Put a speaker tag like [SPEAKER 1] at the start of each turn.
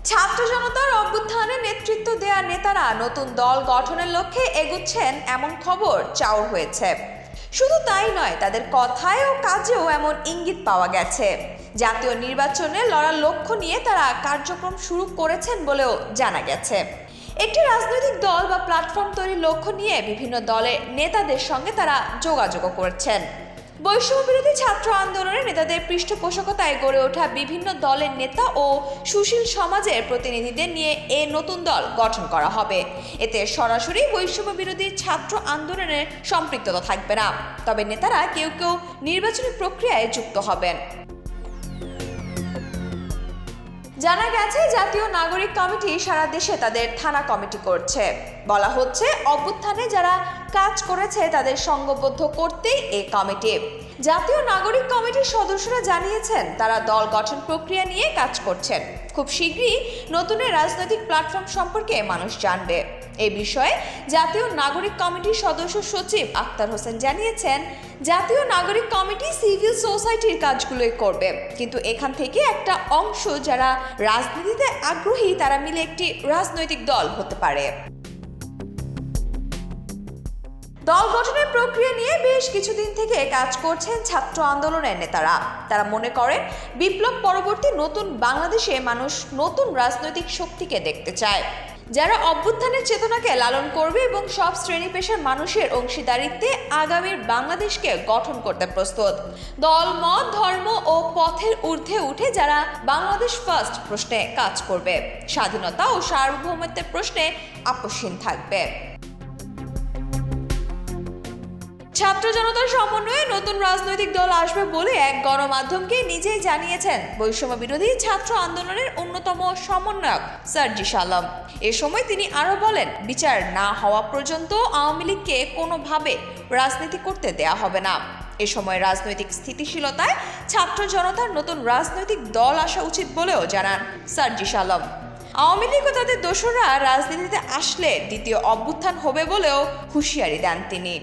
[SPEAKER 1] ছাত্র জনতার অভ্যুত্থানে নেতৃত্ব দেয়া নেতারা নতুন দল গঠনের লক্ষ্যে এগুচ্ছেন এমন খবর চাউর হয়েছে। শুধু তাই নয়, তাদের কথায় ও কাজেও এমন ইঙ্গিত পাওয়া গেছে। জাতীয় নির্বাচনে লড়ার লক্ষ্য নিয়ে তারা কার্যক্রম শুরু করেছেন বলেও জানা গেছে। একটি রাজনৈতিক দল বা প্ল্যাটফর্ম তৈরির লক্ষ্য নিয়ে বিভিন্ন দলের নেতাদের সঙ্গে তারা যোগাযোগ করছেন। বৈষম্য বিরোধী ছাত্র আন্দোলনের নেতাদের পৃষ্ঠপোষকতায় গড়ে ওঠা বিভিন্ন দলের নেতা ও সুশীল সমাজের প্রতিনিধিদের নিয়ে এ নতুন দল গঠন করা হবে। এতে সরাসরি বৈষম্য বিরোধী ছাত্র আন্দোলনের সম্পৃক্ততা থাকবে না, তবে নেতারা কেউ কেউ নির্বাচনী প্রক্রিয়ায় যুক্ত হবেন। জানা গেছে, জাতীয় নাগরিক কমিটি সারা দেশে তাদের থানা কমিটি করছে। বলা হচ্ছে, অভ্যুত্থানে যারা কাজ করেছে তাদের সংঘবদ্ধ করতেই এই কমিটি। জাতীয় নাগরিক কমিটির সদস্যরা জানিয়েছেন, তারা দল গঠন প্রক্রিয়া নিয়ে কাজ করছেন। খুব শীঘ্রই নতুন রাজনৈতিক প্ল্যাটফর্ম সম্পর্কে মানুষ জানবে। এই বিষয়ে জাতীয় নাগরিক কমিটির সদস্য সচিব আক্তার হোসেন জানিয়েছেন, জাতীয় নাগরিক কমিটি সিভিল সোসাইটির কাজগুলোই করবে, কিন্তু এখান থেকে একটা অংশ যারা রাজনীতিতে আগ্রহী তারা মিলে একটি রাজনৈতিক দল হতে পারে। দল গঠনের প্রক্রিয়া নিয়ে বেশ কিছুদিন থেকে কাজ করছেন ছাত্র আন্দোলনের নেতারা। তারা মনে করেন, বিপ্লব পরবর্তী নতুন বাংলাদেশে মানুষ নতুন রাজনৈতিক শক্তিকে দেখতে চায়, যারা অভ্যুত্থানের চেতনাকে লালন করবে এবং সব শ্রেণী পেশার মানুষের অংশীদারিত্বে আগামীর বাংলাদেশকে গঠন করতে প্রস্তুত। দল, মত, ধর্ম ও পথের ঊর্ধ্বে উঠে যারা বাংলাদেশ ফার্স্ট প্রশ্নে কাজ করবে, স্বাধীনতা ও সার্বভৌমত্বের প্রশ্নে আপোষহীন থাকবে। ছাত্র জনতার সমন্বয়ে নতুন রাজনৈতিক দল আসবে বলে এক গণমাধ্যমকে নিজেই জানিয়েছেন বৈষম্য বিরোধী ছাত্র আন্দোলনের অন্যতম সমন্বয়ক সার্জিস আলম। এ সময় তিনি আরো বলেন, বিচার না হওয়া পর্যন্ত আওয়ামী লীগকে কোনোভাবে রাজনীতি করতে দেয়া হবে না। এ সময় রাজনৈতিক স্থিতিশীলতায় ছাত্র জনতার নতুন রাজনৈতিক দল আসা উচিত বলেও জানান সার্জিস আলম। আওয়ামী লীগ ও তাদের দোসররা রাজনীতিতে আসলে দ্বিতীয় অভ্যুত্থান হবে বলেও হুঁশিয়ারি দেন তিনি।